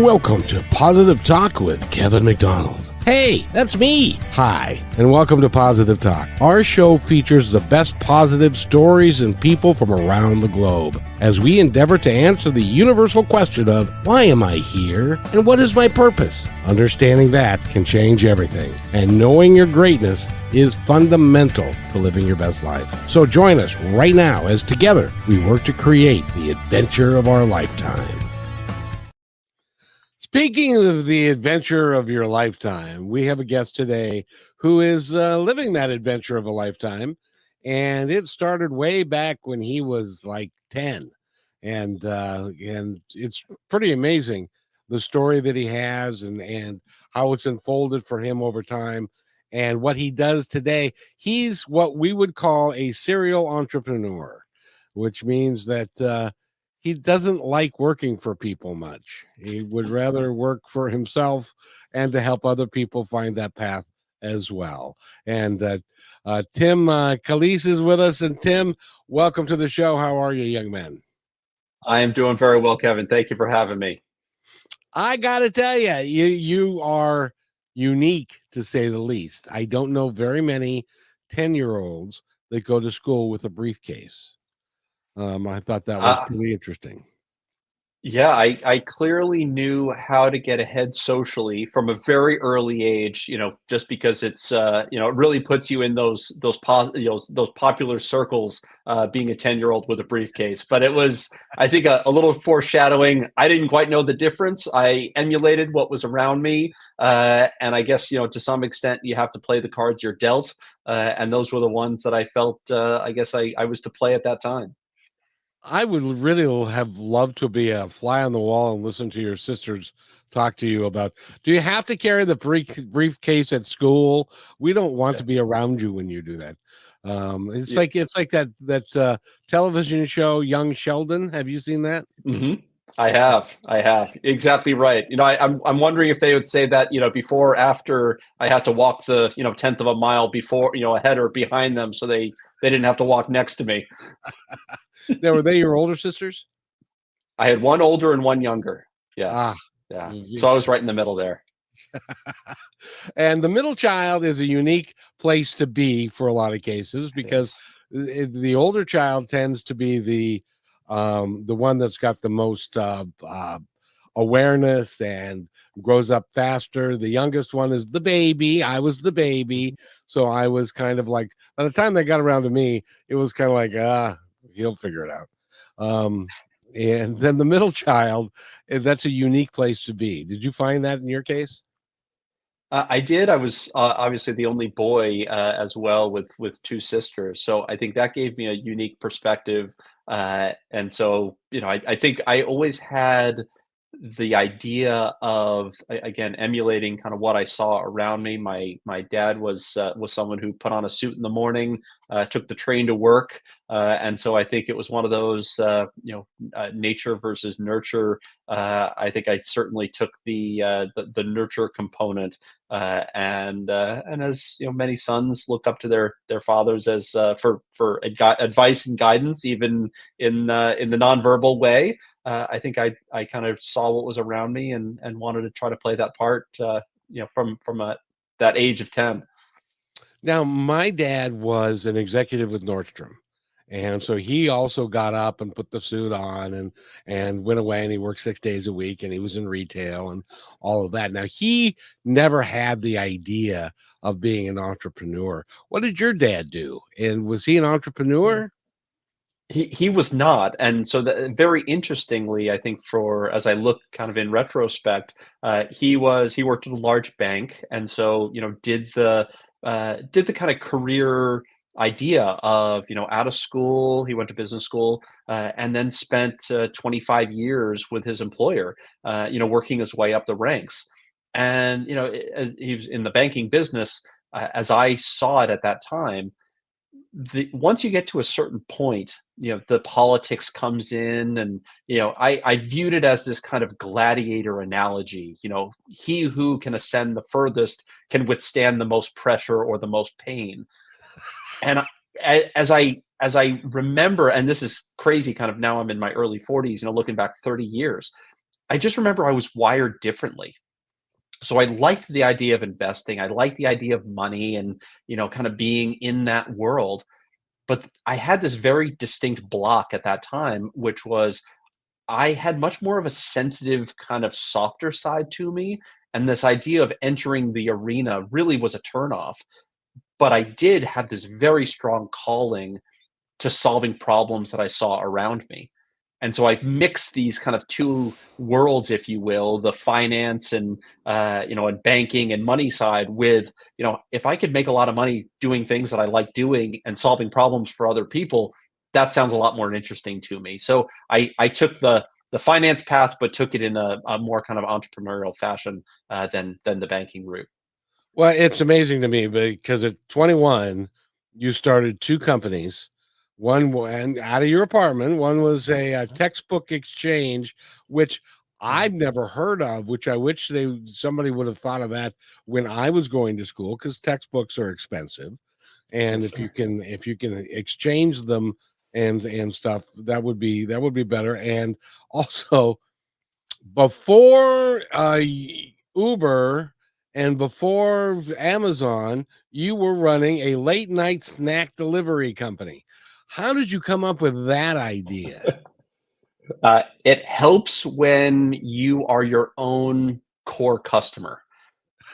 Welcome to Positive Talk with Kevin McDonald. Hey, that's me. Hi, and welcome to Positive Talk. Our show features the best positive stories and people from around the globe as we endeavor to answer the universal question of why am I here and what is my purpose? Understanding that can change everything, and knowing your greatness is fundamental to living your best life. So join us right now as together we work to create the adventure of our lifetime. Speaking of the adventure of your lifetime, we have a guest today who is living that adventure of a lifetime. And it started way back when he was like 10. And it's pretty amazing the story that he has and how it's unfolded for him over time and what he does today. He's what we would call a serial entrepreneur, which means that he doesn't like working for people much. He would rather work for himself and to help other people find that path as well. And Tim Calise is with us. And Tim, welcome to the show. How are you, young man? I am doing very well, Kevin. Thank you for having me. I got to tell you, you are unique, to say the least. I don't know very many 10-year-olds that go to school with a briefcase. I thought that was pretty interesting. Yeah, I clearly knew how to get ahead socially from a very early age, just because it's it really puts you in those popular circles, being a 10-year-old with a briefcase. But it was, I think, a little foreshadowing. I didn't quite know the difference. I emulated what was around me, and I guess to some extent you have to play the cards you're dealt, and those were the ones that I felt I guess I was to play at that time. I would really have loved to be a fly on the wall and listen to your sisters talk to you about, do you have to carry the briefcase at school? We don't want to be around you when you do that. It's like that television show, Young Sheldon. Have you seen that? Mm-hmm. I have exactly right. I'm wondering if they would say that, before or after I had to walk the, tenth of a mile before, ahead or behind them. So they didn't have to walk next to me. Now, were they your older sisters? I had one older and one younger. Yes. Yeah. So I was right in the middle there. And the middle child is a unique place to be for a lot of cases because the older child tends to be the one that's got the most awareness and grows up faster. The youngest one is the baby. I was the baby, so I was kind of like, by the time they got around to me, it was kind of like he'll figure it out. And then the middle child, that's a unique place to be. Did you find that in your case? I did. I was obviously the only boy as well, with two sisters. So I think that gave me a unique perspective. And so, I think I always had the idea of, again, emulating kind of what I saw around me. My dad was someone who put on a suit in the morning, took the train to work, and so I think it was one of those nature versus nurture. I think I certainly took the nurture component, and as many sons looked up to their fathers as for advice and guidance, even in the nonverbal way. I think I kind of saw what was around me and wanted to try to play that part, from that age of 10. Now, my dad was an executive with Nordstrom. And so he also got up and put the suit on and went away, and he worked 6 days a week, and he was in retail and all of that. Now, he never had the idea of being an entrepreneur. What did your dad do? And was he an entrepreneur? He was not, and so very interestingly, I think, for as I look kind of in retrospect, he worked at a large bank, and so did the kind of career idea of out of school. He went to business school, and then spent 25 years with his employer, working his way up the ranks, and as he was in the banking business, as I saw it at that time. Once you get to a certain point, the politics comes in, and I viewed it as this kind of gladiator analogy. He who can ascend the furthest can withstand the most pressure or the most pain. And as I remember, and this is crazy, kind of now I'm in my early 40s, looking back 30 years, I just remember I was wired differently. So I liked the idea of investing. I liked the idea of money and, kind of being in that world. But I had this very distinct block at that time, which was I had much more of a sensitive, kind of softer side to me. And this idea of entering the arena really was a turnoff. But I did have this very strong calling to solving problems that I saw around me. And so I mixed these kind of two worlds, if you will, the finance and and banking and money side with, if I could make a lot of money doing things that I like doing and solving problems for other people, that sounds a lot more interesting to me. So I took the finance path, but took it in a more kind of entrepreneurial fashion than the banking route. Well, it's amazing to me because at 21, you started 2 companies. And out of your apartment, one was a textbook exchange, which Mhm. I've never heard of, which I wish somebody would have thought of that when I was going to school, because textbooks are expensive. And Yes, if you sir. can exchange them and stuff, that would be better. And also, before Uber and before Amazon, you were running a late night snack delivery company. How did you come up with that idea? It helps when you are your own core customer.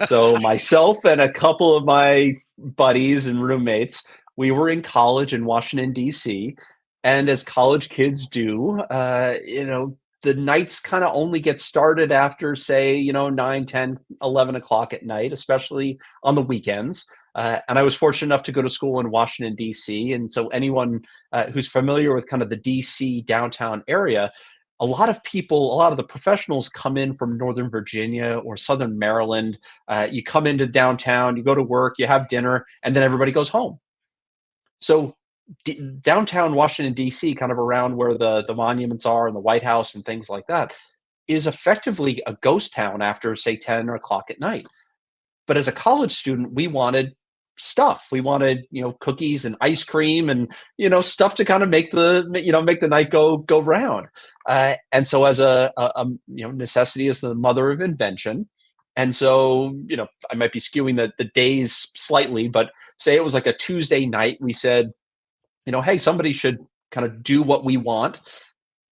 So myself and a couple of my buddies and roommates, we were in college in Washington, D.C. And as college kids do, the nights kind of only get started after, say, 9, 10, 11 o'clock at night, especially on the weekends. And I was fortunate enough to go to school in Washington, D.C. And so anyone who's familiar with kind of the D.C. downtown area, a lot of the professionals come in from Northern Virginia or Southern Maryland. You come into downtown, you go to work, you have dinner, and then everybody goes home. So downtown Washington D.C., kind of around where the monuments are and the White House and things like that, is effectively a ghost town after say 10 o'clock at night. But as a college student, we wanted stuff. We wanted, cookies and ice cream and, stuff to kind of make the night go round. And so as necessity is the mother of invention. And so, I might be skewing the days slightly, but say it was like a Tuesday night, we said, hey, somebody should kind of do what we want.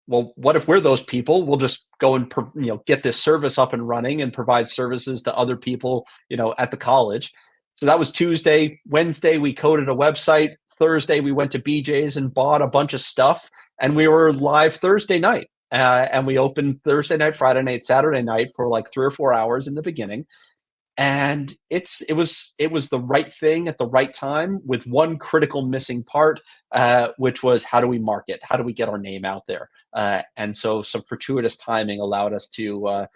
Well, what if we're those people? We'll just go and get this service up and running and provide services to other people, at the college. So that was Tuesday. Wednesday, we coded a website. Thursday, we went to BJ's and bought a bunch of stuff, and we were live Thursday night. And we opened Thursday night, Friday night, Saturday night for like 3 or 4 hours in the beginning. And it was the right thing at the right time with one critical missing part, which was how do we market? How do we get our name out there? And so some fortuitous timing allowed us to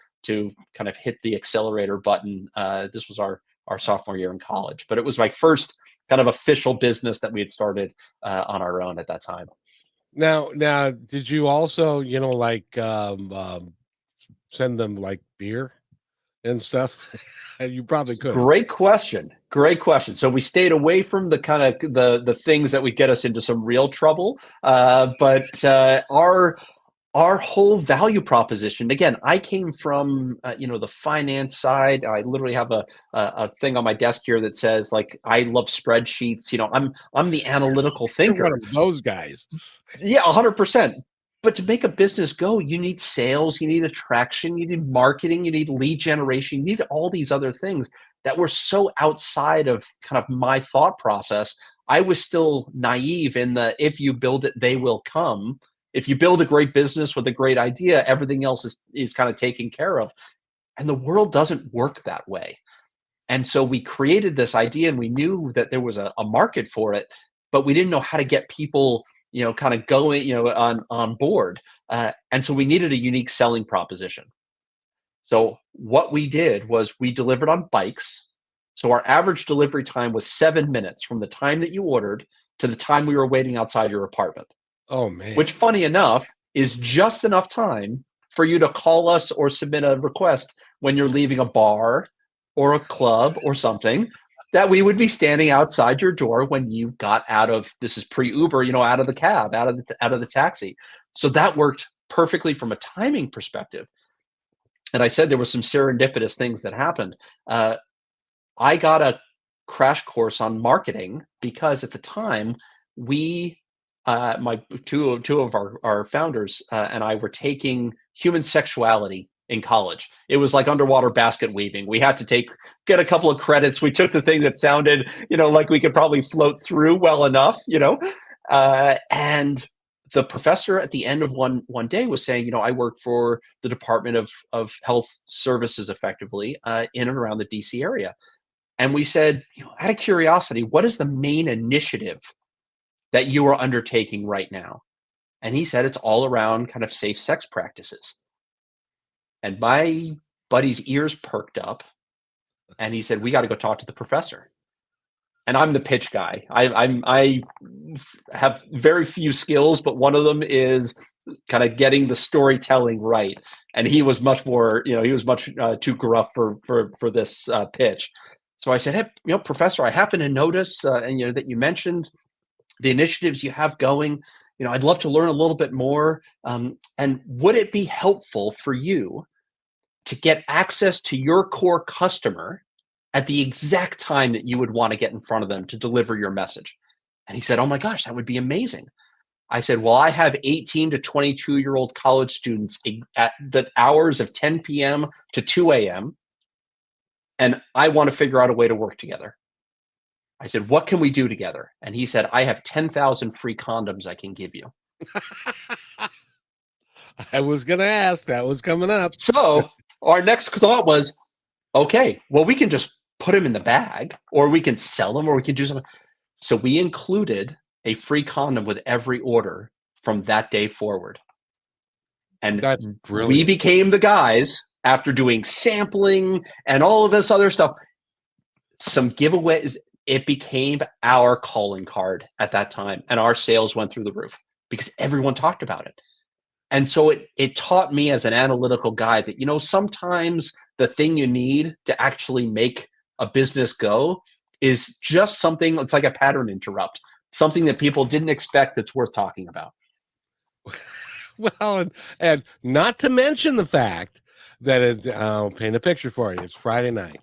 kind of hit the accelerator button. This was our sophomore year in college, but it was my first kind of official business that we had started on our own at that time. Now, did you also, like send them like beer and stuff? You probably could. Great question. Great question. So we stayed away from the kind of the things that would get us into some real trouble. But our whole value proposition. Again, I came from the finance side. I literally have a thing on my desk here that says like I love spreadsheets. I'm the analytical You're one thinker. of those guys. Yeah, 100%. But to make a business go, you need sales, you need attraction, you need marketing, you need lead generation, you need all these other things that were so outside of kind of my thought process. I was still naive in the if you build it, they will come. If you build a great business with a great idea, everything else is kind of taken care of. And the world doesn't work that way. And so we created this idea and we knew that there was a market for it, but we didn't know how to get people, kind of going, on board. And so we needed a unique selling proposition. So what we did was we delivered on bikes. So our average delivery time was 7 minutes from the time that you ordered to the time we were waiting outside your apartment, Oh man. which funny enough is just enough time for you to call us or submit a request when you're leaving a bar or a club or something that we would be standing outside your door when you got out of this is pre-Uber, out of the cab, out of the taxi. So that worked perfectly from a timing perspective. And I said there were some serendipitous things that happened. I got a crash course on marketing because at the time we my two of our founders and I were taking human sexuality in college. It was like underwater basket weaving. We had to get a couple of credits. We took the thing that sounded, like we could probably float through well enough, and the professor at the end of one day was saying, I work for the Department of Health Services, effectively, in and around the DC area. And we said, out of curiosity, what is the main initiative that you are undertaking right now? And he said it's all around kind of safe sex practices. And my buddy's ears perked up, and he said, we got to go talk to the professor. And I'm the pitch guy. I have very few skills, but one of them is kind of getting the storytelling right. And he was much more, he was much too gruff for this pitch. So I said, hey, professor, I happen to notice, and that you mentioned the initiatives you have going. I'd love to learn a little bit more. And would it be helpful for you to get access to your core customer at the exact time that you would want to get in front of them to deliver your message? And he said, oh my gosh, that would be amazing. I said, well, I have 18 to 22-year-old college students at the hours of 10 p.m. to 2 a.m., and I want to figure out a way to work together. I said, what can we do together? And he said, I have 10,000 free condoms I can give you. I was going to ask. That was coming up. So our next thought was, okay, well, we can just put them in the bag, or we can sell them, or we can do something. So we included a free condom with every order from that day forward. And that's brilliant. We became the guys, after doing sampling and all of this other stuff, some giveaways. It became our calling card at that time, and our sales went through the roof because everyone talked about it. And so it taught me as an analytical guy that, sometimes the thing you need to actually make a business go is just something. It's like a pattern interrupt, something that people didn't expect that's worth talking about. Well, and not to mention the fact that I'll paint a picture for you. It's Friday night.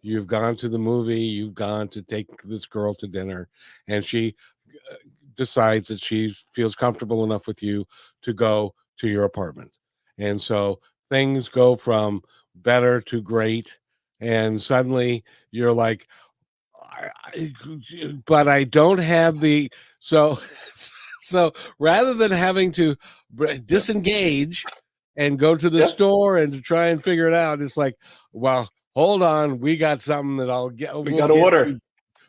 You've gone to the movie. You've gone to take this girl to dinner, and she decides that she feels comfortable enough with you to go to your apartment. And so things go from better to great. And suddenly you're like, but I don't have the, so rather than having to disengage and go to the store and to try and figure it out, it's like, well, hold on, we got something that I'll get. We got to order.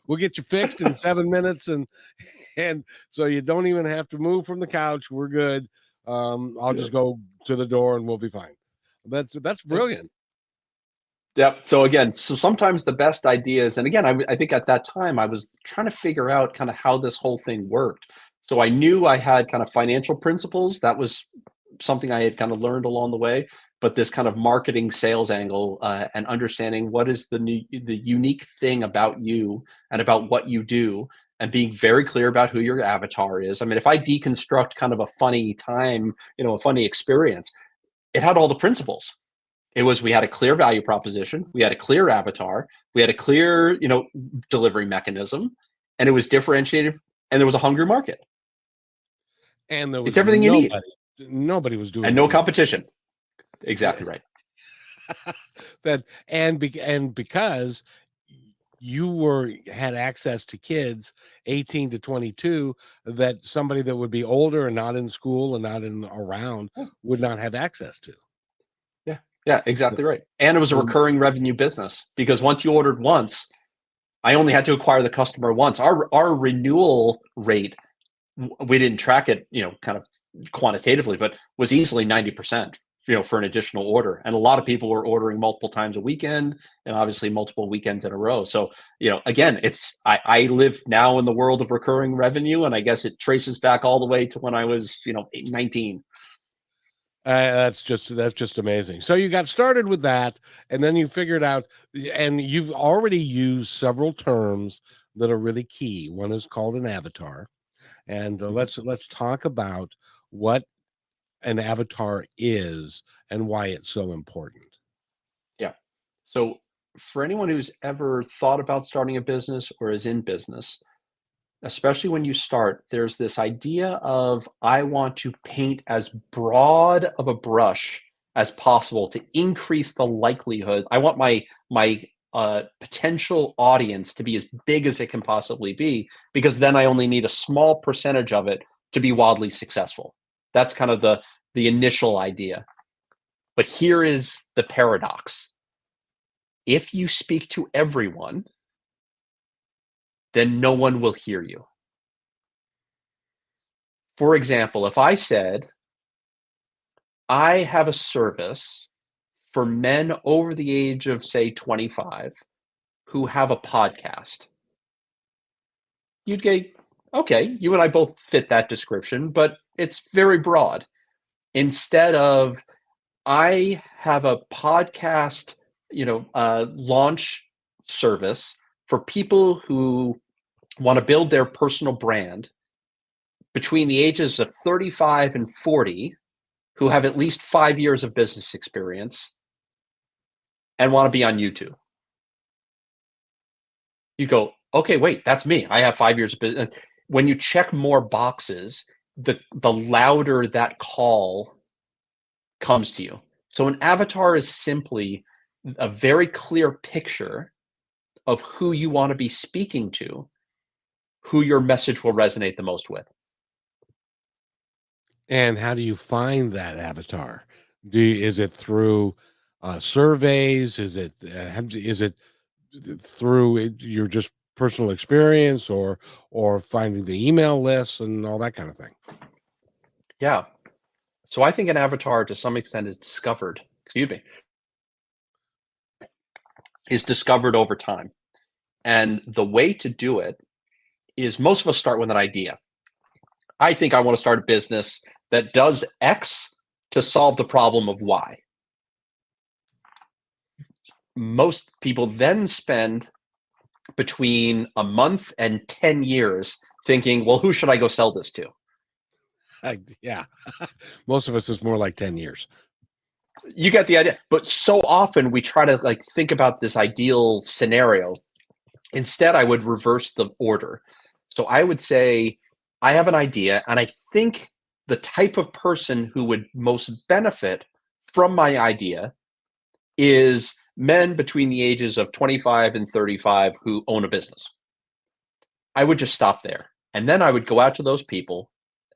We'll get you fixed in 7 minutes, and so you don't even have to move from the couch. We're good. I'll just go to the door and we'll be fine. That's brilliant. Yep. So again, sometimes the best ideas, and again, I think at that time I was trying to figure out kind of how this whole thing worked. So I knew I had kind of financial principles. That was something I had kind of learned along the way. But this kind of marketing sales angle and understanding what is the unique thing about you and about what you do, and being very clear about who your avatar is. I mean, if I deconstruct kind of a funny time, a funny experience, it had all the principles. It was, we had a clear value proposition, we had a clear avatar, we had a clear, delivery mechanism, and it was differentiated, and there was a hungry market. And there was it's everything you need. Nobody was doing and no competition. Exactly right. and because you had access to kids 18 to 22 that somebody that would be older and not in school and not around would not have access to. Yeah, exactly right. And it was a recurring revenue business, because once you ordered once, I only had to acquire the customer once. Our renewal rate, we didn't track it, kind of quantitatively, but was easily 90%, for an additional order. And a lot of people were ordering multiple times a weekend, and obviously multiple weekends in a row. So, again, I live now in the world of recurring revenue, and I guess it traces back all the way to when I was, 19. That's just amazing. So you got started with that, and then you figured out, and you've already used several terms that are really key. One is called an avatar, and let's talk about what an avatar is and why it's so important. So, for anyone who's ever thought about starting a business or is in business, especially when you start, there's this idea of I want to paint as broad of a brush as possible to increase the likelihood. I want my potential audience to be as big as it can possibly be, because then I only need a small percentage of it to be wildly successful. That's kind of the initial idea. But here is the paradox. If you speak to everyone, then no one will hear you. For example, if I said, I have a service for men over the age of, say, 25 who have a podcast, you'd go, okay, you and I both fit that description, but it's very broad. Instead of, I have a podcast, launch service for people who want to build their personal brand between the ages of 35 and 40, who have at least 5 years of business experience and want to be on YouTube. You go, okay, wait, that's me. I have 5 years of business. When you check more boxes, the louder that call comes to you. So an avatar is simply a very clear picture of who you want to be speaking to, who your message will resonate the most with. And how do you find that avatar? Is it through surveys? Is it through your just personal experience, or finding the email lists and all that kind of thing? Yeah. So I think an avatar to some extent is discovered over time. And the way to do it is, most of us start with an idea. I think I want to start a business that does X to solve the problem of Y. Most people then spend between a month and 10 years thinking, well, who should I go sell this to? Yeah, most of us is more like 10 years. You get the idea. But so often we try to think about this ideal scenario. Instead, I would reverse the order. So I would say, I have an idea, and I think the type of person who would most benefit from my idea is men between the ages of 25 and 35 who own a business. I would just stop there. And then I would go out to those people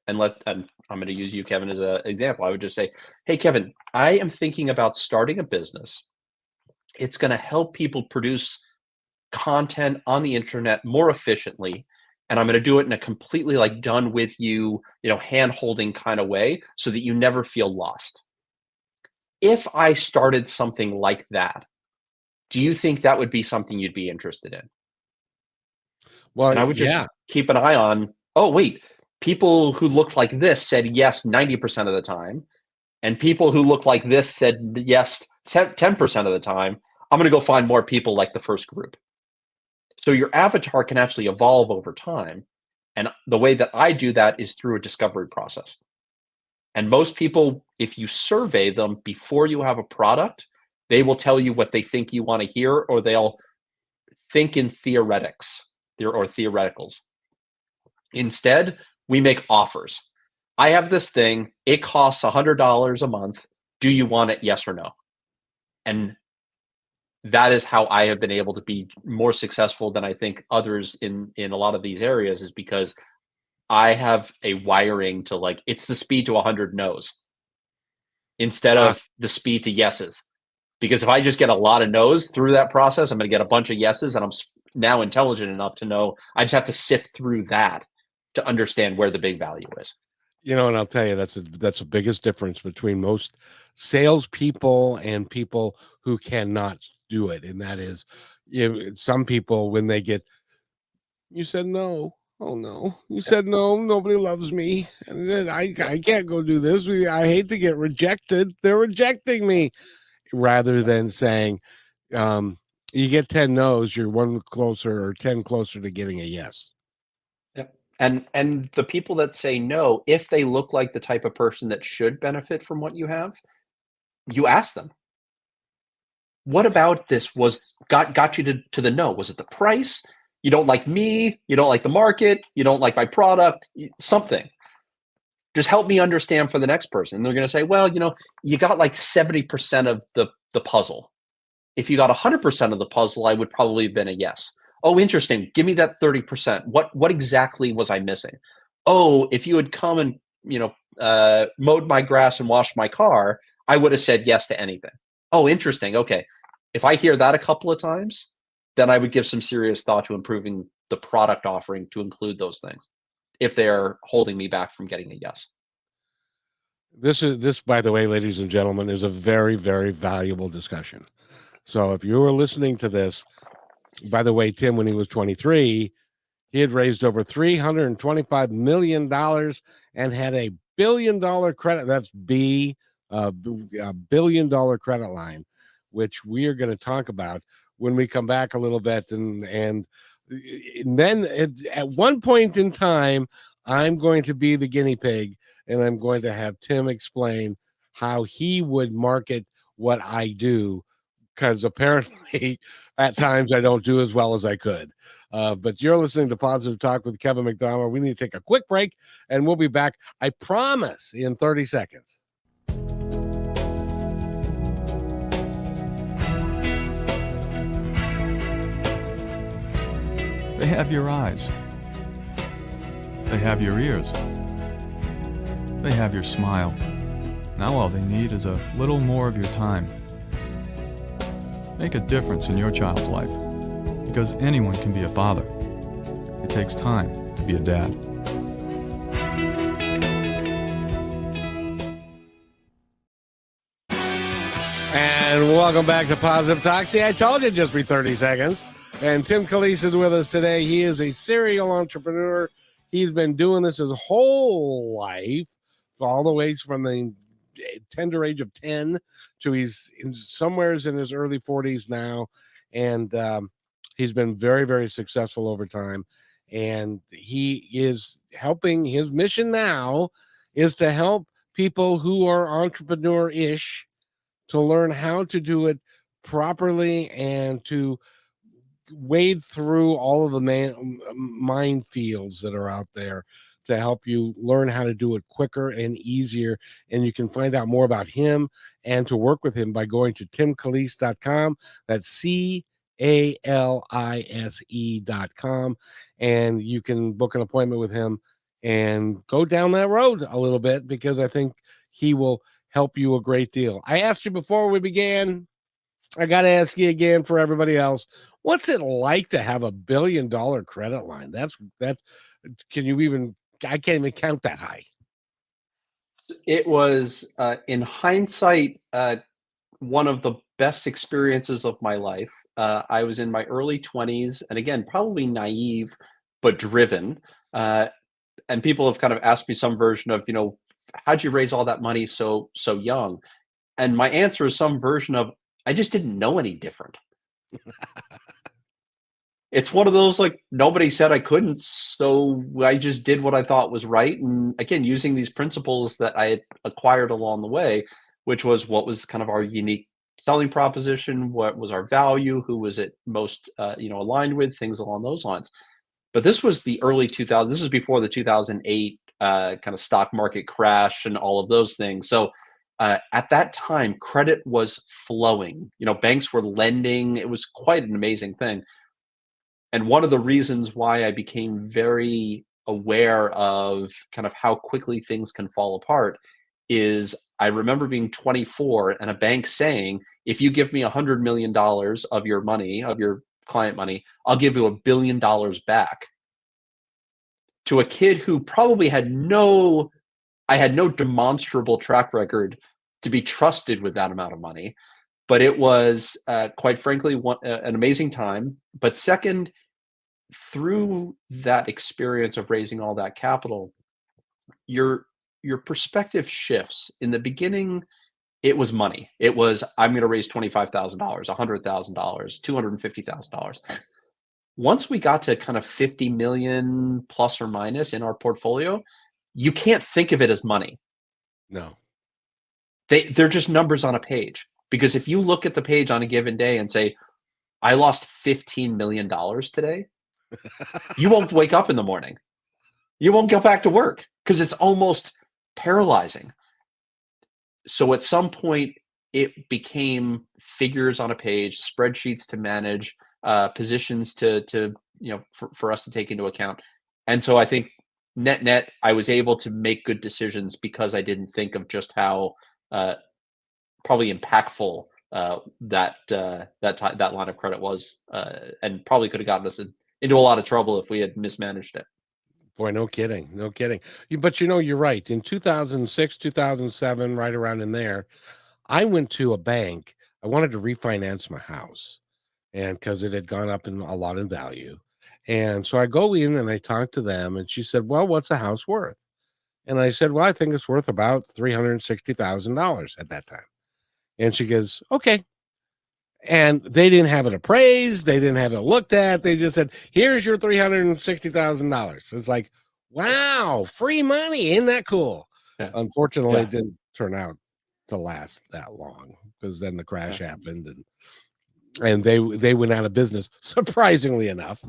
and I'm going to use you, Kevin, as an example. I would just say, hey, Kevin, I am thinking about starting a business. It's going to help people produce content on the internet more efficiently. And I'm going to do it in a completely done with you, hand holding kind of way, so that you never feel lost. If I started something like that, do you think that would be something you'd be interested in? Well, And I would just yeah. keep an eye on, oh, wait, people who looked like this said yes 90% of the time. And people who look like this said yes 10% of the time. I'm going to go find more people like the first group. So your avatar can actually evolve over time. And the way that I do that is through a discovery process. And most people, if you survey them before you have a product, they will tell you what they think you want to hear, or they'll think in theoreticals. Instead, we make offers. I have this thing. It costs $100 a month. Do you want it? Yes or no? And that is how I have been able to be more successful than I think others in a lot of these areas, is because I have a wiring to it's the speed to 100 no's instead of the speed to yeses. Because if I just get a lot of no's through that process, I'm going to get a bunch of yeses, and I'm now intelligent enough to know I just have to sift through that to understand where the big value is. And I'll tell you, that's the biggest difference between most salespeople and people who cannot do it. And that is, some people, when they get, you said no. Oh no, you said no. Nobody loves me, and then I can't go do this. I hate to get rejected. They're rejecting me, rather than saying, you get 10 no's, you're one closer or 10 closer to getting a yes. Yep. And the people that say no, if they look like the type of person that should benefit from what you have, you ask them. what about this got you to the no? Was it the price? You don't like me, you don't like the market, you don't like my product, something. Just help me understand for the next person. And they're going to say, well, you got like 70% of the puzzle. If you got 100% of the puzzle, I would probably have been a yes. Oh, interesting. Give me that 30%. What exactly was I missing? Oh, if you had come and, mowed my grass and washed my car, I would have said yes to anything. Oh, interesting. Okay. If I hear that a couple of times, then I would give some serious thought to improving the product offering to include those things if they're holding me back from getting a yes. This, by the way, ladies and gentlemen, is a very, very valuable discussion. So if you were listening to this, by the way, Tim, when he was 23, he had raised over $325 million and had a $1 billion credit. That's a $1 billion credit line, which we are going to talk about when we come back a little bit. And then at one point in time, I'm going to be the guinea pig, and I'm going to have Tim explain how he would market what I do, because apparently at times I don't do as well as I could. But you're listening to Positive Talk with Kevin McDonald. We need to take a quick break, and we'll be back, I promise, in 30 seconds. They have your eyes. They have your ears. They have your smile. Now all they need is a little more of your time. Make a difference in your child's life, because anyone can be a father. It takes time to be a dad. And welcome back to Positive Talk. See, I told you it'd just be 30 seconds. And Tim Calise is with us today. He is a serial entrepreneur. He's been doing this his whole life, all the way from the tender age of 10 to he's somewhere in his early 40s now. And he's been very, very successful over time. And he is helping. His mission now is to help people who are entrepreneur-ish to learn how to do it properly and to wade through all of the minefields that are out there to help you learn how to do it quicker and easier. And you can find out more about him and to work with him by going to timcalise.com. That's CALISE.com. And you can book an appointment with him and go down that road a little bit, because I think he will help you a great deal. I asked you before we began, I got to ask you again for everybody else. What's it like to have $1 billion credit line? That's can you even, I can't even count that high. It was, in hindsight, one of the best experiences of my life. I was in my early 20s, and again, probably naive, but driven. And people have kind of asked me some version of, how'd you raise all that money so young? And my answer is some version of, I just didn't know any different. It's one of those, like, nobody said I couldn't, so I just did what I thought was right. And again, using these principles that I had acquired along the way, which was what was kind of our unique selling proposition, what was our value, who was it most aligned with, things along those lines. But this was the early 2000s. This is before the 2008 kind of stock market crash and all of those things. So at that time, credit was flowing. Banks were lending. It was quite an amazing thing. And one of the reasons why I became very aware of kind of how quickly things can fall apart is I remember being 24 and a bank saying, if you give me $100 million of your money, of your client money, I'll give you $1 billion back. To a kid who probably had no demonstrable track record to be trusted with that amount of money. But it was, quite frankly, an amazing time. But second, through that experience of raising all that capital, your perspective shifts. In the beginning, it was money. It was, I'm going to raise $25,000, $100,000, $250,000. Once we got to kind of 50 million plus or minus in our portfolio, you can't think of it as money. No. They're just numbers on a page, Because if you look at the page on a given day and say, I lost $15 million today, you won't wake up in the morning. You won't go back to work because it's almost paralyzing. So at some point, it became figures on a page, spreadsheets to manage, positions to for us to take into account. And so I think net, I was able to make good decisions because I didn't think of just how probably impactful that line of credit was, and probably could have gotten us into a lot of trouble if we had mismanaged it. Boy, no kidding. No kidding. But you're right. In 2006, 2007, right around in there, I went to a bank. I wanted to refinance my house, and because it had gone up a lot in value. And so I go in and I talk to them, and she said, "Well, what's a house worth?" And I said, "Well, I think it's worth about $360,000 at that time." And she goes, "Okay." And they didn't have it appraised. They didn't have it looked at. They just said, "Here's your $360,000. It's like, wow, free money. Isn't that cool? Yeah. Unfortunately, Yeah. it didn't turn out to last that long because then the crash happened and they went out of business, surprisingly enough.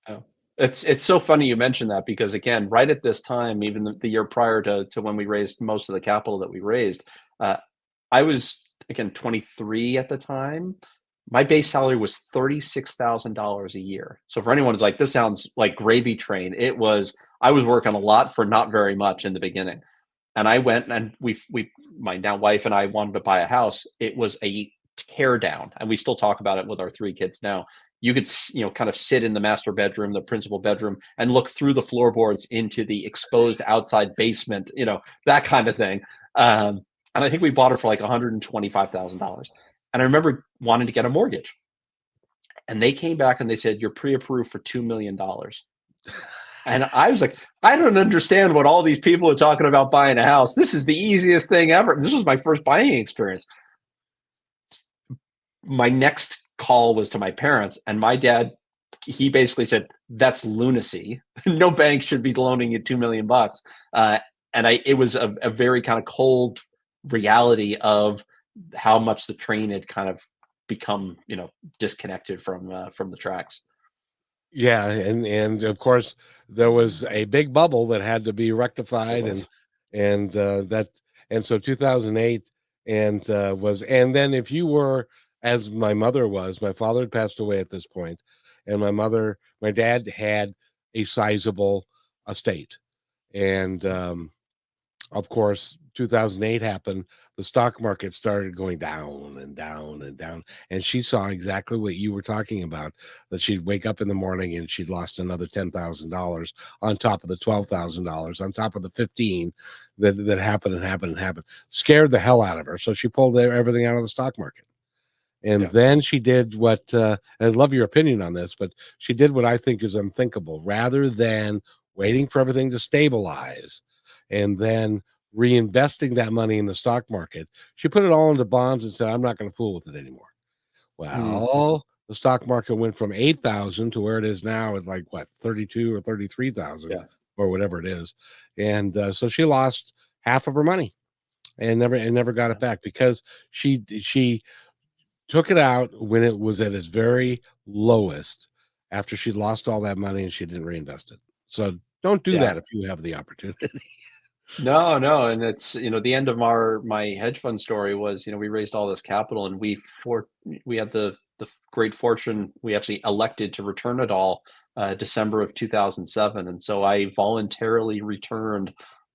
Oh. It's so funny you mentioned that because again, right at this time, even the year prior to when we raised most of the capital that we raised, I was again 23 at the time. My base salary was $36,000 a year. So for anyone who's like, this sounds like gravy train, I was working a lot for not very much in the beginning. And I went and my now wife and I wanted to buy a house. It was a tear down, and we still talk about it with our 3 kids now. You could, kind of sit in the master bedroom, the principal bedroom, and look through the floorboards into the exposed outside basement, that kind of thing. And I think we bought it for like $125,000. And I remember wanting to get a mortgage. And they came back and they said, "You're pre-approved for $2 million. And I was like, I don't understand what all these people are talking about buying a house. This is the easiest thing ever. This was my first buying experience. My next call was to my parents, and my dad, he basically said, "That's lunacy. No bank should be loaning you $2 million." It was a very kind of cold reality of how much the train had kind of become, disconnected from the tracks. Yeah, and of course there was a big bubble that had to be rectified, and so 2008 and then if you were as my mother was, my father had passed away at this point, and my dad had a sizable estate, and of course 2008 happened. The stock market started going down and down and down, and she saw exactly what you were talking about, that she'd wake up in the morning and she'd lost another $10,000 on top of the $12,000 on top of the 15 that happened. Scared the hell out of her, so she pulled everything out of the stock market. And then she did what I'd love your opinion on this, but she did what I think is unthinkable. Rather than waiting for everything to stabilize and then reinvesting that money in the stock market, she put it all into bonds and said, "I'm not going to fool with it anymore." Well, the stock market went from 8,000 to where it is now at like what, 32 or 33,000 or whatever it is. And so she lost half of her money and never got it back because she took it out when it was at its very lowest after she'd lost all that money and she didn't reinvest it. So don't do that if you have the opportunity. No, and it's the end of my hedge fund story was we raised all this capital and we had the great fortune, we actually elected to return it all December of 2007, and so I voluntarily returned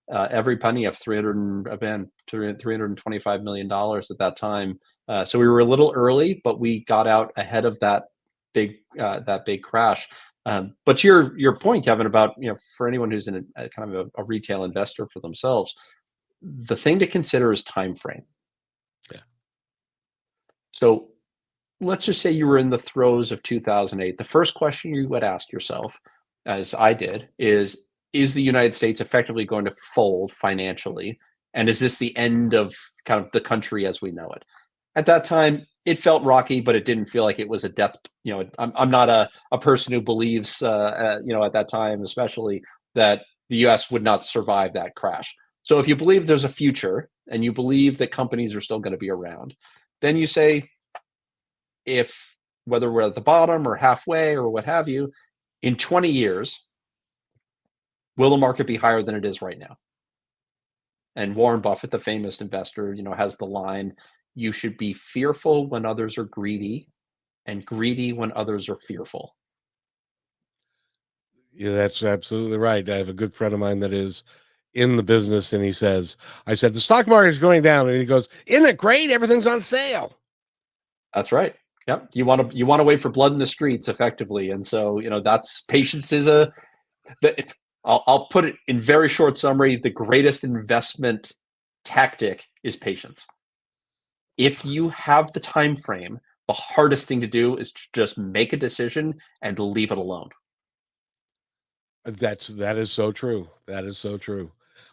every penny of $325 million at that time. So we were a little early, but we got out ahead of that big crash. But your point, Kevin, about for anyone who's in a kind of a retail investor for themselves, the thing to consider is time frame. Yeah. So let's just say you were in the throes of 2008. The first question you would ask yourself, as I did, is the United States effectively going to fold financially? And is this the end of kind of the country as we know it? At that time, it felt rocky, but it didn't feel like it was a death. I'm not a person who believes, at that time, especially, that the U.S. would not survive that crash. So if you believe there's a future and you believe that companies are still going to be around, then you say, if whether we're at the bottom or halfway or what have you, in 20 years, will the market be higher than it is right now? And Warren Buffett, the famous investor, has the line, you should be fearful when others are greedy and greedy when others are fearful. Yeah, that's absolutely right. I have a good friend of mine that is in the business, and he says, I said, the stock market is going down. And he goes, isn't it great? Everything's on sale. That's right. Yep. You want to wait for blood in the streets effectively. And so, that's patience is I'll put it in very short summary. The greatest investment tactic is patience. If you have the time frame, the hardest thing to do is to just make a decision and leave it alone. That is so true. That is so true.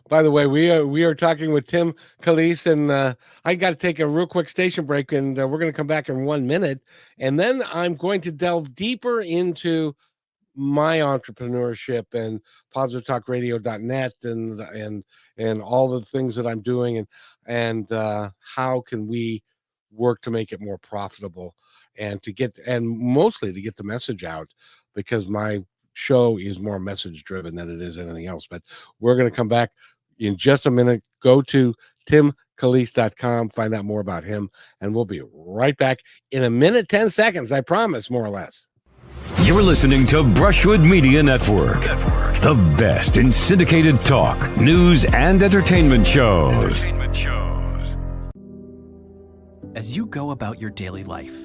By the way, we are talking with Tim Calise, and I got to take a real quick station break, and we're going to come back in 1 minute, and then I'm going to delve deeper into my entrepreneurship and positivetalkradio.net and all the things that I'm doing, and how can we work to make it more profitable and mostly to get the message out, because my show is more message driven than it is anything else. But we're going to come back in just a minute. Go to timcalise.com, find out more about him, and we'll be right back in a minute, 10 seconds, I promise, more or less. You're listening to Brushwood Media Network, the best in syndicated talk, news, and entertainment shows. As you go about your daily life,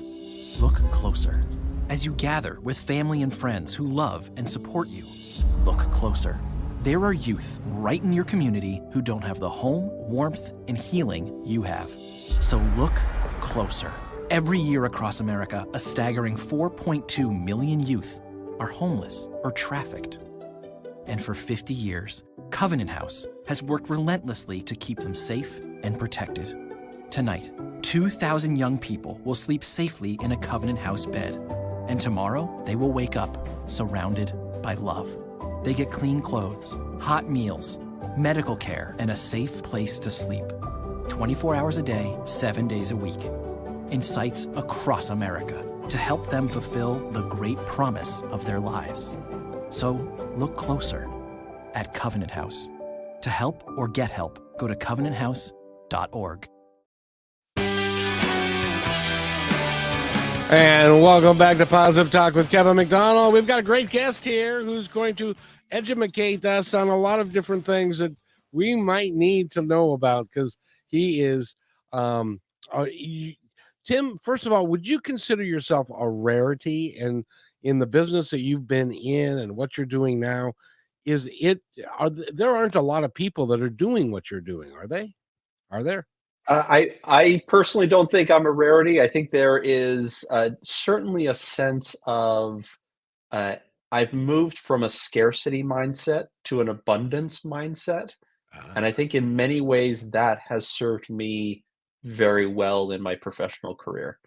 look closer. As you gather with family and friends who love and support you, look closer. There are youth right in your community who don't have the home, warmth, and healing you have. So look closer. Every year across America, a staggering 4.2 million youth are homeless or trafficked. And for 50 years, Covenant House has worked relentlessly to keep them safe and protected. Tonight, 2,000 young people will sleep safely in a Covenant House bed. And tomorrow, they will wake up surrounded by love. They get clean clothes, hot meals, medical care, and a safe place to sleep. 24 hours a day, 7 days a week. In sites across America to help them fulfill the great promise of their lives. So look closer at Covenant House. To help or get help, go to covenanthouse.org. And welcome back to Positive Talk with Kevin McDonald. We've got a great guest here who's going to educate us on a lot of different things that we might need to know about, because he is Tim, first of all, would you consider yourself a rarity in the business that you've been in and what you're doing now? There aren't a lot of people that are doing what you're doing, are they? Are there? I personally don't think I'm a rarity. I think there is certainly a sense of I've moved from a scarcity mindset to an abundance mindset. And I think in many ways that has served me very well in my professional career.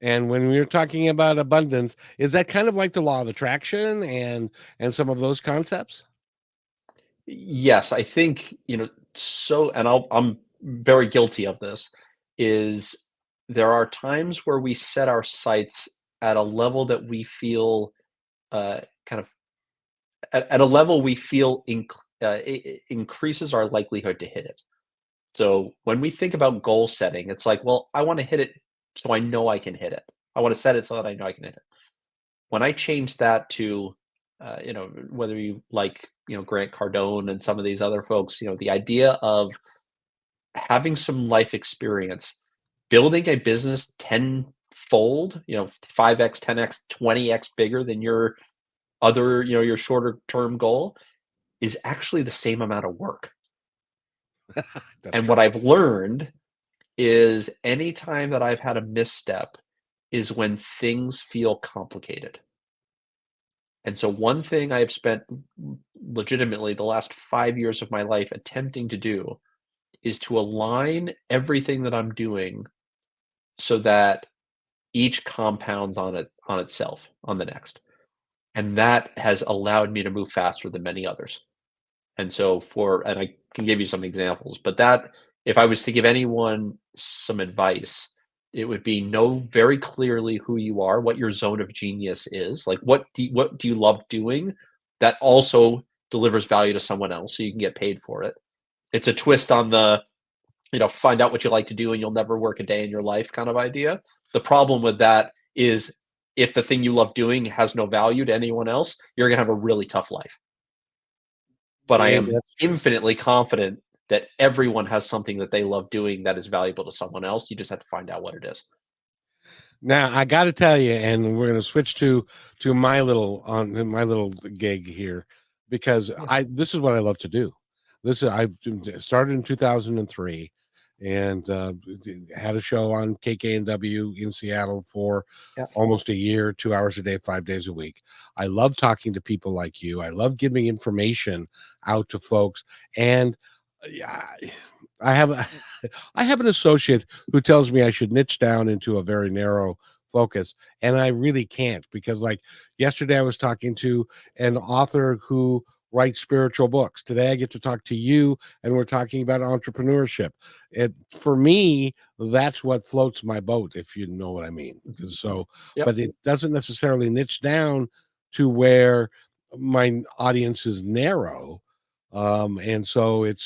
And when we're talking about abundance, is that kind of like the law of attraction and some of those concepts? Yes, I think, and I'm very guilty of this, is there are times where we set our sights at a level that we feel kind of at a level we feel increases our likelihood to hit it. So when we think about goal setting, it's like, well, I want to hit it so I know I can hit it. I want to set it so that I know I can hit it. When I change that to, whether you like, Grant Cardone and some of these other folks, the idea of having some life experience, building a business tenfold, 5x, 10x, 20x bigger than your other, your shorter term goal is actually the same amount of work. And what I've learned is anytime that I've had a misstep is when things feel complicated. And so one thing I have spent legitimately the last 5 years of my life attempting to do is to align everything that I'm doing so that each compounds on itself on the next. And that has allowed me to move faster than many others. And so and I can give you some examples, but that if I was to give anyone some advice, it would be know very clearly who you are, what your zone of genius is. Like what do you love doing that also delivers value to someone else so you can get paid for it. It's a twist on the, find out what you like to do and you'll never work a day in your life kind of idea. The problem with that is if the thing you love doing has no value to anyone else, you're going to have a really tough life. But I Yeah, am that's true. infinitely confident that everyone has something that they love doing that is valuable to someone else. You just have to find out what it is. Now I got to tell you, and we're going to switch to my little gig here, because Yeah. this is what I love to do. I started in 2003, and had a show on KKNW in Seattle for Yeah. almost a year, 2 hours a day, 5 days a week. I love talking to people like you. I love giving information out to folks, and yeah, I have a, I have an associate who tells me I should niche down into a very narrow focus, and I really can't, because like yesterday I was talking to an author who writes spiritual books. Today I get to talk to you, and we're talking about entrepreneurship. It For me, that's what floats my boat, if you know what I mean. So, Yep. but it doesn't necessarily niche down to where my audience is narrow, and so it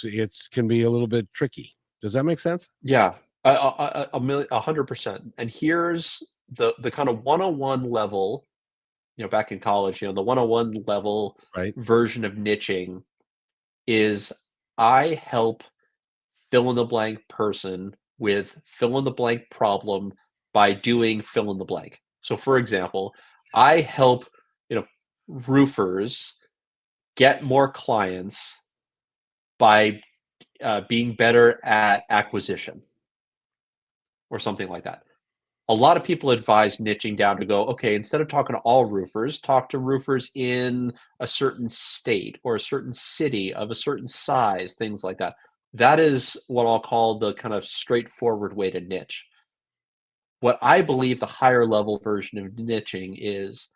can be a little bit tricky. Does that make sense? Yeah. A million, 100%. And here's the kind of 101 level, back in college, the 101 level Right. version of niching is I help fill in the blank person with fill in the blank problem by doing fill in the blank. So for example, I help, roofers get more clients by being better at acquisition or something like that. A lot of people advise niching down to go, okay, instead of talking to all roofers, talk to roofers in a certain state or a certain city of a certain size, things like that. That is what I'll call the kind of straightforward way to niche. What I believe the higher level version of niching is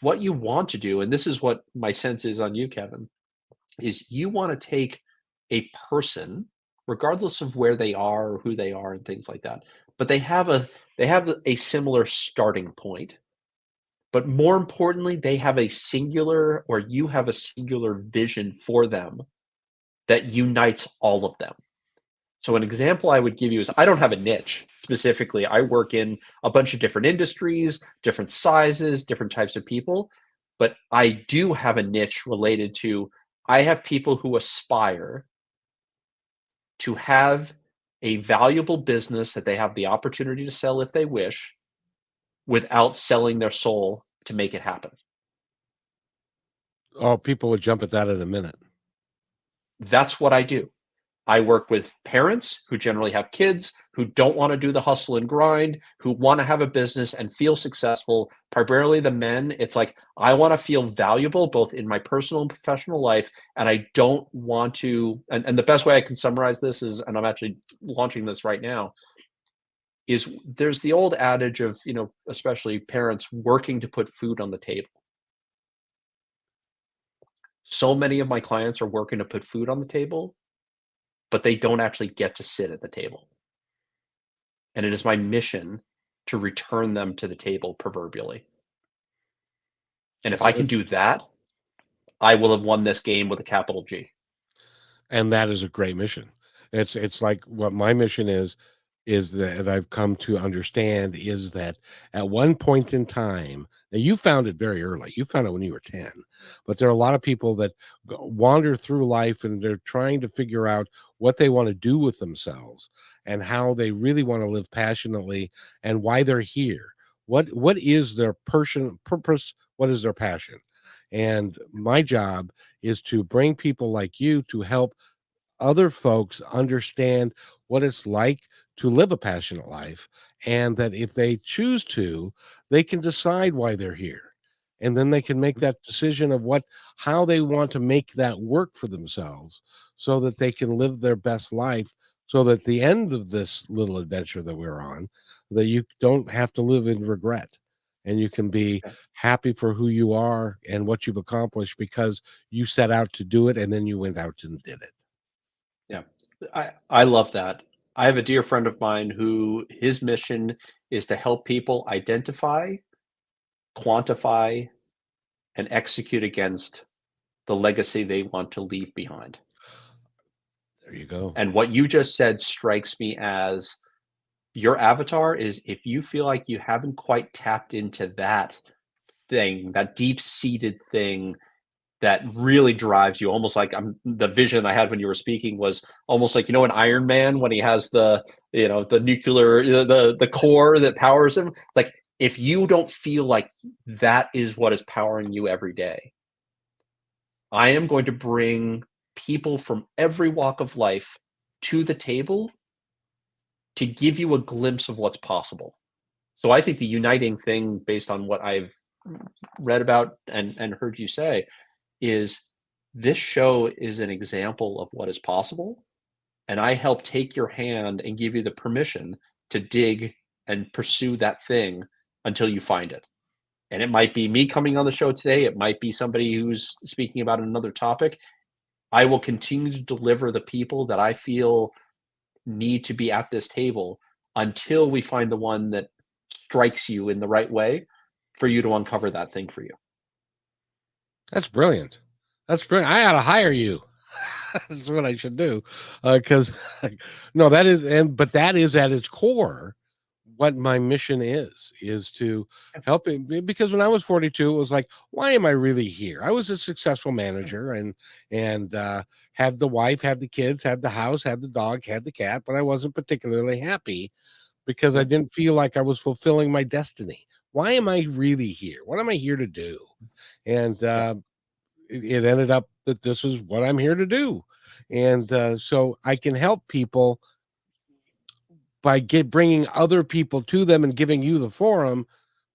what you want to do, and this is what my sense is on you, Kevin, is you want to take a person, regardless of where they are or who they are and things like that, but they have a similar starting point. But more importantly, they have a singular, or you have a singular vision for them that unites all of them. So an example I would give you is I don't have a niche specifically. I work in a bunch of different industries, different sizes, different types of people, but I do have a niche related to I have people who aspire to have a valuable business that they have the opportunity to sell if they wish without selling their soul to make it happen. Oh, people would jump at that in a minute. That's what I do. I work with parents who generally have kids who don't want to do the hustle and grind, who want to have a business and feel successful. Primarily the men, it's like, I want to feel valuable both in my personal and professional life. And I don't want to, and the best way I can summarize this is, and I'm actually launching this right now, is there's the old adage of, especially parents working to put food on the table. So many of my clients are working to put food on the table, but they don't actually get to sit at the table. And it is my mission to return them to the table proverbially. And if I can do that, I will have won this game with a capital G. And that is a great mission. It's like what my mission is that I've come to understand is that at one point in time, now you found it very early. You found it when you were 10, but there are a lot of people that wander through life and they're trying to figure out what they want to do with themselves and how they really want to live passionately and why they're here. What is their purpose? What is their passion? And my job is to bring people like you to help other folks understand what it's like to live a passionate life, and that if they choose to, they can decide why they're here, and then they can make that decision of how they want to make that work for themselves, so that they can live their best life, so that at the end of this little adventure that we're on, that you don't have to live in regret, and you can be Yeah. happy for who you are and what you've accomplished because you set out to do it and then you went out and did it. Yeah, I love that. I have a dear friend of mine who his mission is to help people identify, quantify, and execute against the legacy they want to leave behind. There you go. And what you just said strikes me as your avatar is if you feel like you haven't quite tapped into that thing, that deep-seated thing that really drives you, almost like the vision I had when you were speaking was almost like, an Iron Man when he has the nuclear, the core that powers him. Like, if you don't feel like that is what is powering you every day, I am going to bring people from every walk of life to the table to give you a glimpse of what's possible. So I think the uniting thing, based on what I've read about and heard you say, is this show is an example of what is possible. And I help take your hand and give you the permission to dig and pursue that thing until you find it. And it might be me coming on the show today. It might be somebody who's speaking about another topic. I will continue to deliver the people that I feel need to be at this table until we find the one that strikes you in the right way for you to uncover that thing for you. That's brilliant. That's brilliant. I ought to hire you. That's what I should do. Because no, that is, but that is at its core what my mission is to help him. Because when I was 42, it was like, why am I really here? I was a successful manager and had the wife, had the kids, had the house, had the dog, had the cat, but I wasn't particularly happy because I didn't feel like I was fulfilling my destiny. Why am I really here? What am I here to do? And it ended up that this is what I'm here to do. And so I can help people by bringing other people to them and giving you the forum.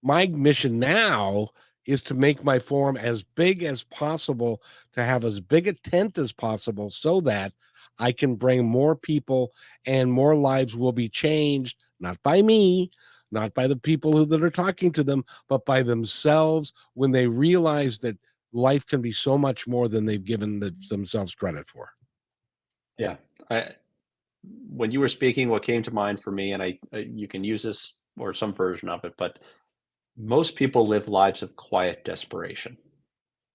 My mission now is to make my forum as big as possible, to have as big a tent as possible so that I can bring more people and more lives will be changed, not by me, not by the people that are talking to them, but by themselves when they realize that life can be so much more than they've given themselves credit for. Yeah. When you were speaking, what came to mind for me, and you can use this or some version of it, but most people live lives of quiet desperation.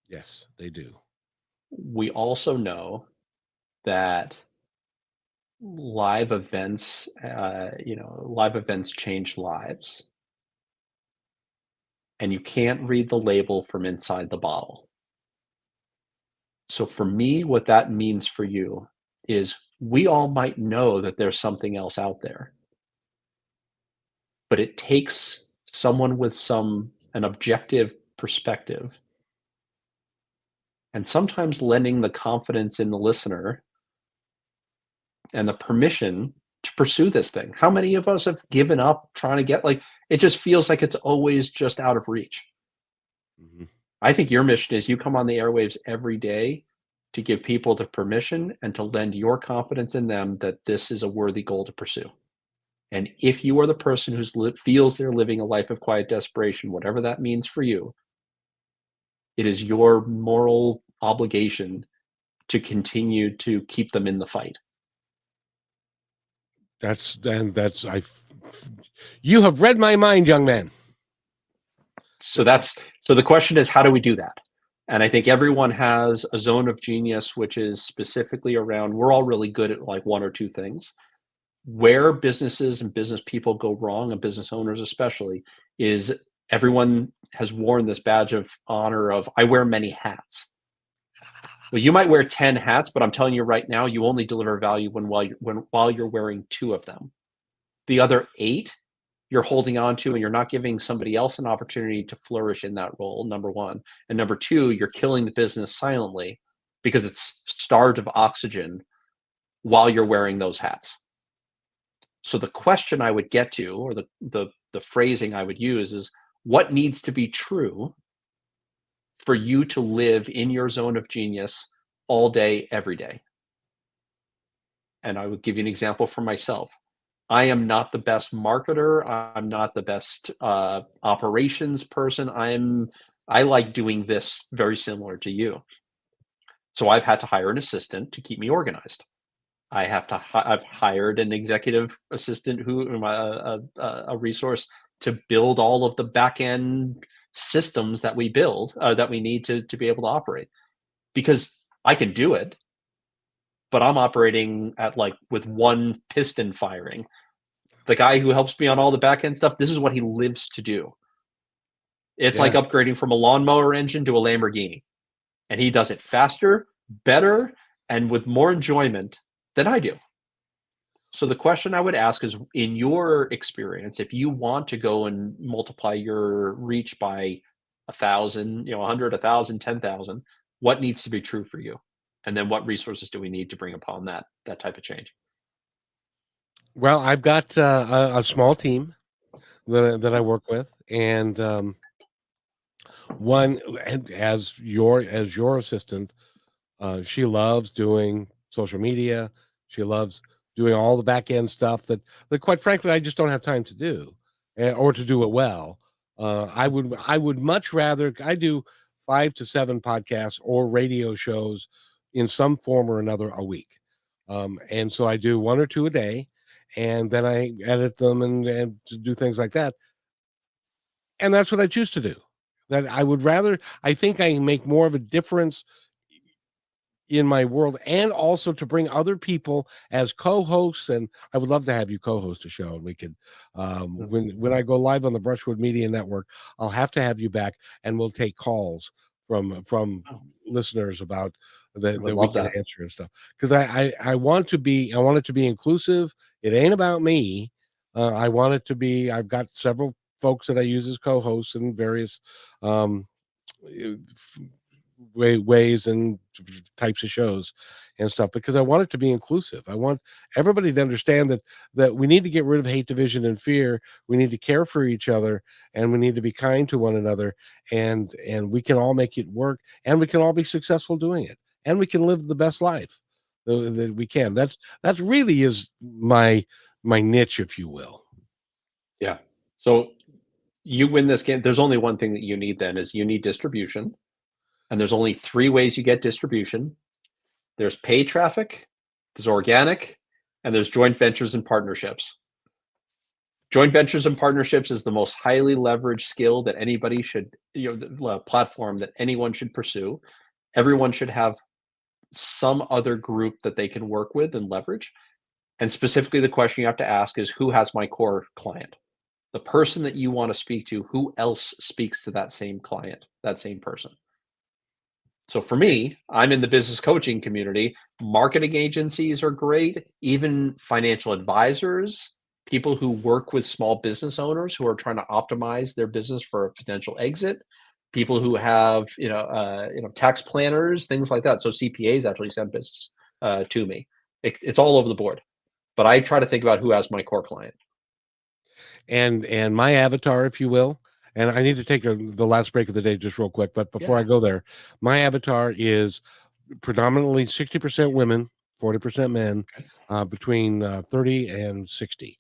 Yes, they do. We also know that live events change lives, and you can't read the label from inside the bottle. So for me, what that means for you is we all might know that there's something else out there, but it takes someone with an objective perspective, and sometimes lending the confidence in the listener and the permission to pursue this thing. How many of us have given up trying to get, like, it just feels like it's always just out of reach. Mm-hmm. I think your mission is you come on the airwaves every day to give people the permission and to lend your confidence in them that this is a worthy goal to pursue. And if you are the person who feels they're living a life of quiet desperation, whatever that means for you, it is your moral obligation to continue to keep them in the fight. You have read my mind, young man. So the question is, how do we do that? And I think everyone has a zone of genius, which is specifically around, we're all really good at like one or two things. Where businesses and business people go wrong, and business owners especially, is everyone has worn this badge of honor of, I wear many hats. Well, you might wear 10 hats, but I'm telling you right now, you only deliver value while you're wearing 2 of them. The other 8 you're holding on to, and you're not giving somebody else an opportunity to flourish in that role, number 1. And number 2, you're killing the business silently because it's starved of oxygen while you're wearing those hats. So the question I would get to, or the phrasing I would use is, what needs to be true for you to live in your zone of genius all day, every day? And I would give you an example for myself. I am not the best marketer. I'm not the best operations person. I like doing this very similar to you. So I've had to hire an assistant to keep me organized. I've hired an executive assistant a resource to build all of the back end systems that we build that we need to be able to operate, because I can do it, but I'm operating at like with one piston firing. The guy who helps me on all the back end stuff, this is what he lives to do. It's like Yeah. upgrading from a lawnmower engine to a Lamborghini, and he does it faster, better, and with more enjoyment than I do. So the question I would ask is, in your experience, if you want to go and multiply your reach by 1,000, 100, 1,000, 10,000, what needs to be true for you? And then what resources do we need to bring upon that type of change? Well, I've got a small team that I work with, and one and as your assistant, she loves doing social media. She loves doing all the back end stuff that quite frankly I just don't have time to do, or to do it well. I would much rather I do 5 to 7 podcasts or radio shows in some form or another a week, and so I do 1 or 2 a day, and then I edit them and to do things like that. And that's what I choose to do. That I would rather I think I can make more of a difference in my world, and also to bring other people as co-hosts. And I would love to have you co-host a show, and we could when I go live on the Brushwood Media Network, I'll have to have you back, and we'll take calls from Oh, listeners about I would that we love can that. answer and stuff, because I want I want it to be inclusive. It ain't about me. I want it to be. I've got several folks that I use as co-hosts in various um ways and types of shows and stuff, because I want it to be inclusive. I want everybody to understand that we need to get rid of hate, division, and fear. We need to care for each other, and we need to be kind to one another, and we can all make it work, and we can all be successful doing it, and we can live the best life that we can. That's really is my niche, if you will. Yeah. So you win this game. There's only one thing that you need then, is you need distribution. And there's only 3 ways you get distribution. There's paid traffic, there's organic, and there's joint ventures and partnerships. Joint ventures and partnerships is the most highly leveraged skill that anybody should, platform that anyone should pursue. Everyone should have some other group that they can work with and leverage. And specifically, the question you have to ask is, who has my core client? The person that you want to speak to, who else speaks to that same client, that same person? So for me, I'm in the business coaching community. Marketing agencies are great, even financial advisors, people who work with small business owners who are trying to optimize their business for a potential exit, people who have, tax planners, things like that. So CPAs actually send business to me. It's all over the board, but I try to think about who has my core client. And my avatar, if you will. And I need to take the last break of the day just real quick, but before I Yeah. go there, my avatar is predominantly 60% women, 40% men, Okay. between 30 and 60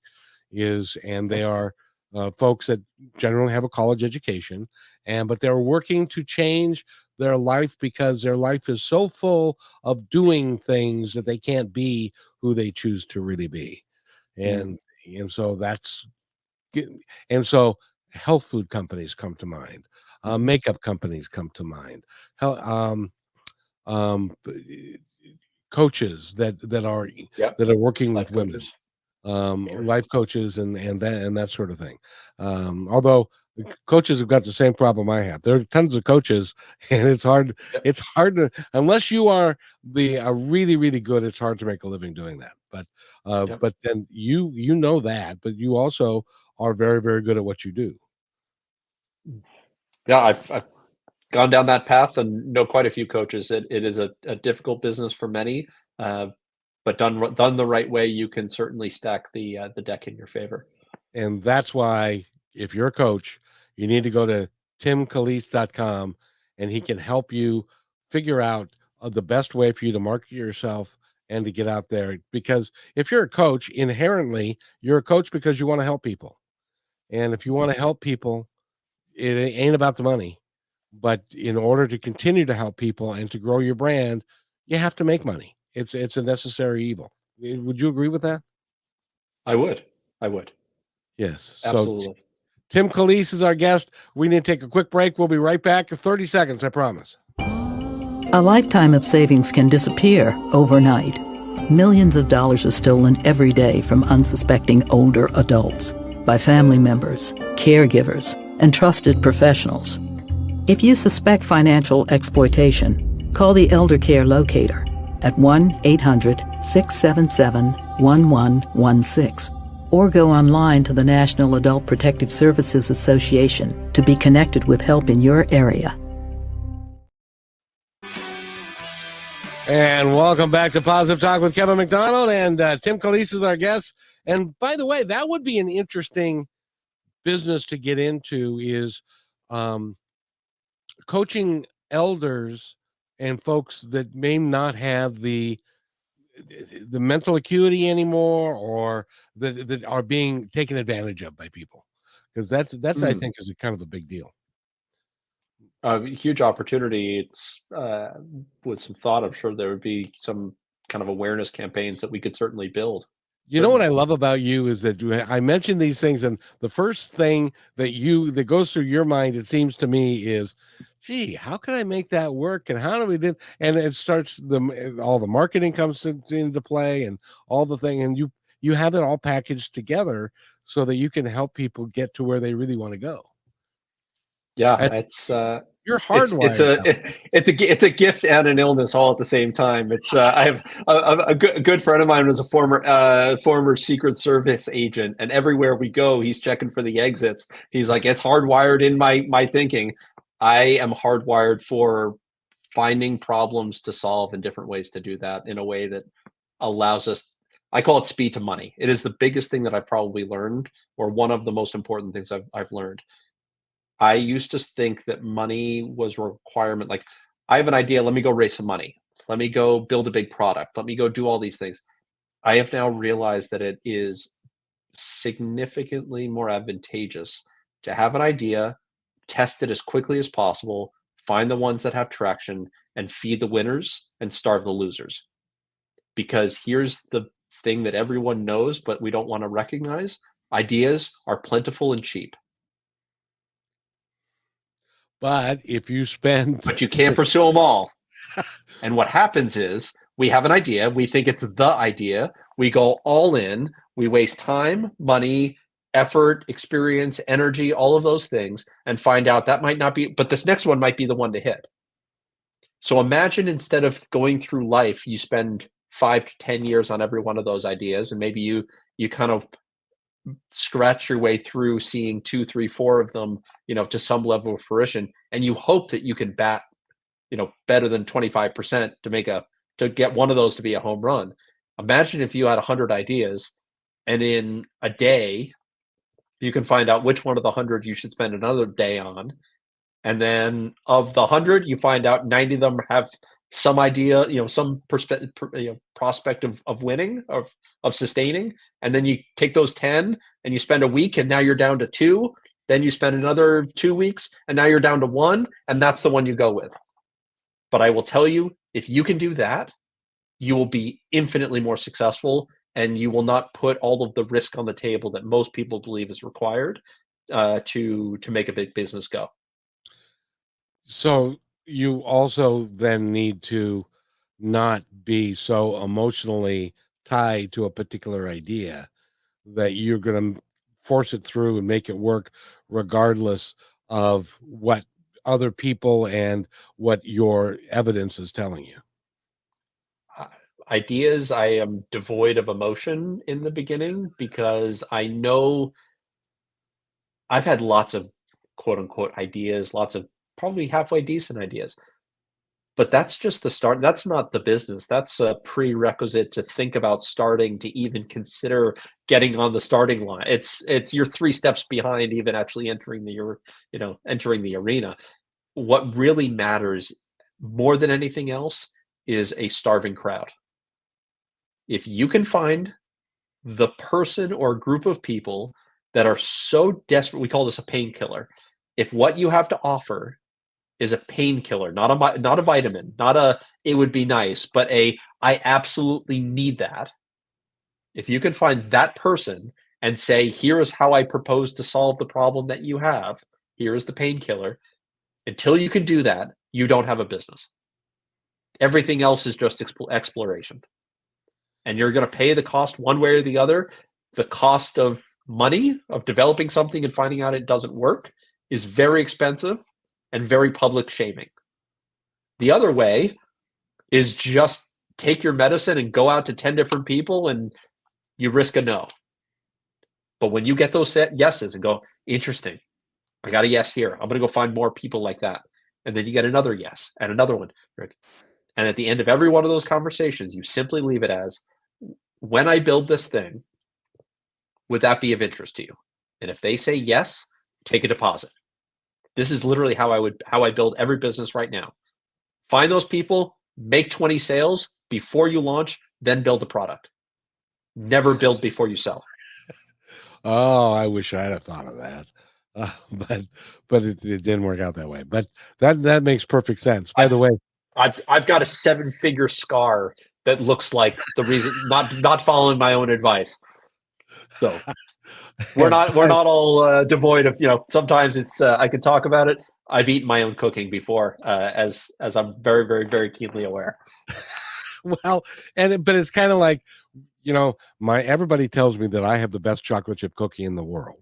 and they Okay. are folks that generally have a college education, but they're working to change their life because their life is so full of doing things that they can't be who they choose to really be. Mm. And so that's Get and so health food companies come to mind, Mhm. makeup companies come to mind, hel b coaches Yep. that are working Life with women, coaches. Sure. life coaches and that sort of thing. Although coaches have got the same problem I have. There are tons of coaches, and Yep. it's hard to, unless you are really, really good, it's hard to make a living doing that. Yep. But then you know that, but you also are very, very good at what you do. Yeah, I've gone down that path and know quite a few coaches. It is a difficult business for many, uh, but done the right way, you can certainly stack the deck in your favor. And that's why, if you're a coach, you need to go to timcalise.com, and he can help you figure out the best way for you to market yourself and to get out there. Because if you're a coach, inherently, you're a coach because you want to help people. And if you want to help people, it ain't about the money. But in order to continue to help people and to grow your brand, you have to make money. It's a necessary evil. Would you agree with that? I would. Yes. So Absolutely. Tim Calise is our guest. We need to take a quick break. We'll be right back in 30 seconds, I promise. A lifetime of savings can disappear overnight. Millions of dollars are stolen every day from unsuspecting older adults by family members, caregivers, and trusted professionals. If you suspect financial exploitation, call the Elder Care Locator at 1-800-677-1116 or go online to the National Adult Protective Services Association to be connected with help in your area. And welcome back to Positive Talk with Kevin McDonald, and Tim Calise is our guest. And by the way, that would be an interesting business to get into, is coaching elders and folks that may not have the mental acuity anymore, or that are being taken advantage of by people, because that's I think is kind of a big deal. Huge opportunity. It's with some thought, I'm sure there would be some kind of awareness campaigns that we could certainly build. You know what I love about you is that I mentioned these things, and the first thing that goes through your mind, it seems to me, is, gee, how can I make that work? And how do we do? And it starts all the marketing comes into play, and all the thing, and you have it all packaged together so that you can help people get to where they really want to go. Yeah, it's you're hardwired. It's a gift and an illness all at the same time. It's I have a good friend of mine was a former Secret Service agent, and everywhere we go, he's checking for the exits. He's like, it's hardwired in my thinking. I am hardwired for finding problems to solve and different ways to do that in a way that allows us. I call it speed to money. It is the biggest thing that I've probably learned, or one of the most important things I've learned. I used to think that money was a requirement. Like, I have an idea, let me go raise some money. Let me go build a big product. Let me go do all these things. I have now realized that it is significantly more advantageous to have an idea, test it as quickly as possible, find the ones that have traction, and feed the winners and starve the losers. Because here's the thing that everyone knows, but we don't want to recognize. Ideas are plentiful and cheap. But if you but you can't pursue them all. And what happens is we have an idea. We think it's the idea. We go all in. We waste time, money, effort, experience, energy, all of those things, and find out that might not be, but this next one might be the one to hit. So imagine, instead of going through life, you spend 5 to 10 years on every one of those ideas, and maybe you kind of scratch your way through seeing 2, 3, 4 of them, to some level of fruition, and you hope that you can bat, better than 25% to get one of those to be a home run. Imagine if you had 100 ideas, and in a day, you can find out which one of the 100 you should spend another day on, and then of the 100, you find out 90 of them have some idea, some prospect of winning, of sustaining, and then you take those 10 and you spend a week, and now you're down to 2. Then you spend another 2 weeks, and now you're down to 1, and that's the one you go with. But I will tell you, if you can do that, you will be infinitely more successful, and you will not put all of the risk on the table that most people believe is required to make a big business go. So you also then need to not be so emotionally tied to a particular idea that you're going to force it through and make it work regardless of what other people and what your evidence is telling you. Ideas, I am devoid of emotion in the beginning, because I know I've had lots of quote unquote ideas, lots of probably halfway decent ideas. But that's just the start. That's not the business. That's a prerequisite to think about starting, to even consider getting on the starting line. It's you're 3 steps behind even actually entering the arena. What really matters more than anything else is a starving crowd. If you can find the person or group of people that are so desperate, we call this a painkiller. If what you have to offer is a painkiller, not a vitamin, not a it would be nice, but I absolutely need that. If you can find that person and say, here is how I propose to solve the problem that you have, here is the painkiller. Until you can do that, you don't have a business. Everything else is just exploration. And you're going to pay the cost one way or the other. The cost of money, of developing something and finding out it doesn't work, is very expensive and very public shaming. The other way is just take your medicine and go out to 10 different people and you risk a no. But when you get those yeses and go, interesting, I got a yes here. I'm going to go find more people like that. And then you get another yes and another one. And at the end of every one of those conversations, you simply leave it as, when I build this thing, would that be of interest to you? And if they say yes, take a deposit. This is literally how I build every business right now. Find those people, make 20 sales before you launch, then build the product. Never build before you sell. Oh, I wish I'd have thought of that. But it didn't work out that way. But that makes perfect sense. By the way, I've got a 7-figure scar that looks like the reason not following my own advice. So we're not all devoid of, sometimes it's I can talk about it. I've eaten my own cooking before, as I'm very, very, very keenly aware. Well, but it's kind of like, everybody tells me that I have the best chocolate chip cookie in the world.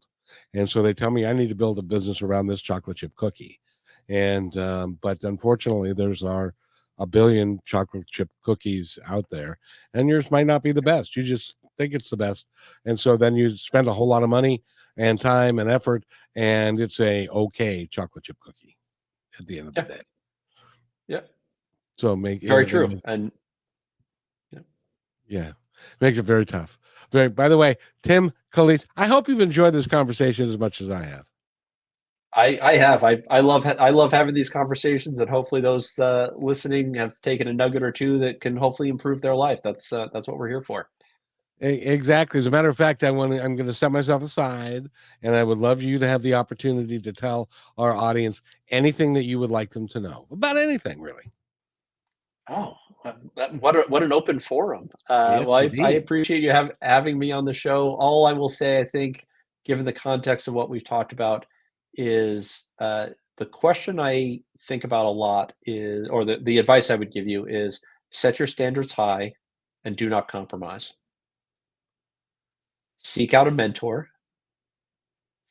And so they tell me I need to build a business around this chocolate chip cookie. And, but unfortunately there's a billion chocolate chip cookies out there, and yours might not be the best. You just think it's the best. And so then you spend a whole lot of money and time and effort, and it's a okay chocolate chip cookie at the end of the day. Yeah. So very true. And yeah, makes it very tough. By the way, Tim Calise, I hope you've enjoyed this conversation as much as I have. I have. I love having these conversations, and hopefully those listening have taken a nugget or two that can hopefully improve their life. That's what we're here for. Exactly. As a matter of fact, I'm going to set myself aside, and I would love you to have the opportunity to tell our audience anything that you would like them to know about anything, really. Oh, what an open forum. Yes, well, I appreciate you having me on the show. All I will say, I think, given the context of what we've talked about, is the question I think about a lot is, or the advice I would give you is, set your standards high and do not compromise. Seek out a mentor.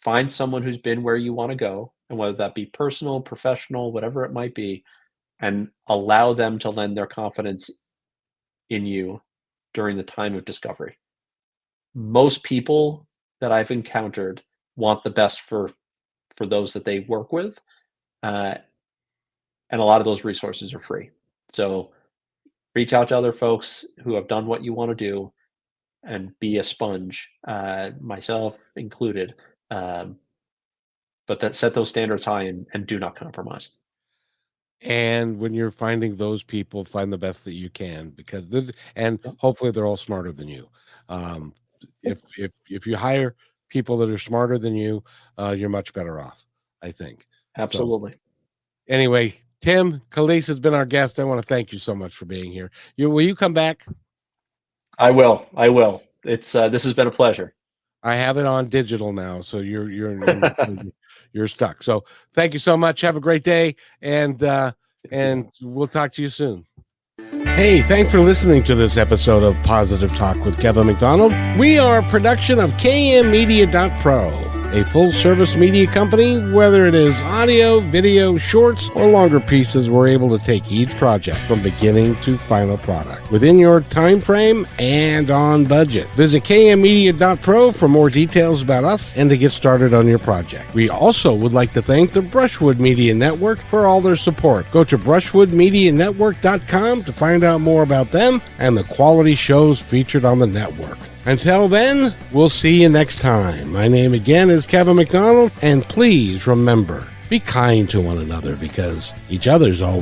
Find someone who's been where you want to go, and whether that be personal, professional, whatever it might be, and allow them to lend their confidence in you during the time of discovery. Most people that I've encountered want the best for those that they work with, and a lot of those resources are free. So reach out to other folks who have done what you want to do, and be a sponge, myself included. But set those standards high and do not compromise. And when you're finding those people, find the best that you can, because hopefully they're all smarter than you. If you hire people that are smarter than you, you're much better off, I think. Absolutely. So, anyway, Tim Calise has been our guest. I want to thank you so much for being here. Will you come back? I will. It's this has been a pleasure. I have it on digital now, so you're you're stuck. So thank you so much. Have a great day, and we'll talk to you soon. Hey, thanks for listening to this episode of Positive Talk with Kevin McDonald. We are a production of KMmedia.pro, a full-service media company. Whether it is audio, video, shorts, or longer pieces, we're able to take each project from beginning to final product within your time frame and on budget. Visit KMmedia.pro for more details about us and to get started on your project. We also would like to thank the Brushwood Media Network for all their support. Go to brushwoodmedianetwork.com to find out more about them and the quality shows featured on the network. Until then, we'll see you next time. My name again is Kevin McDonald, and please remember, be kind to one another, because each other's all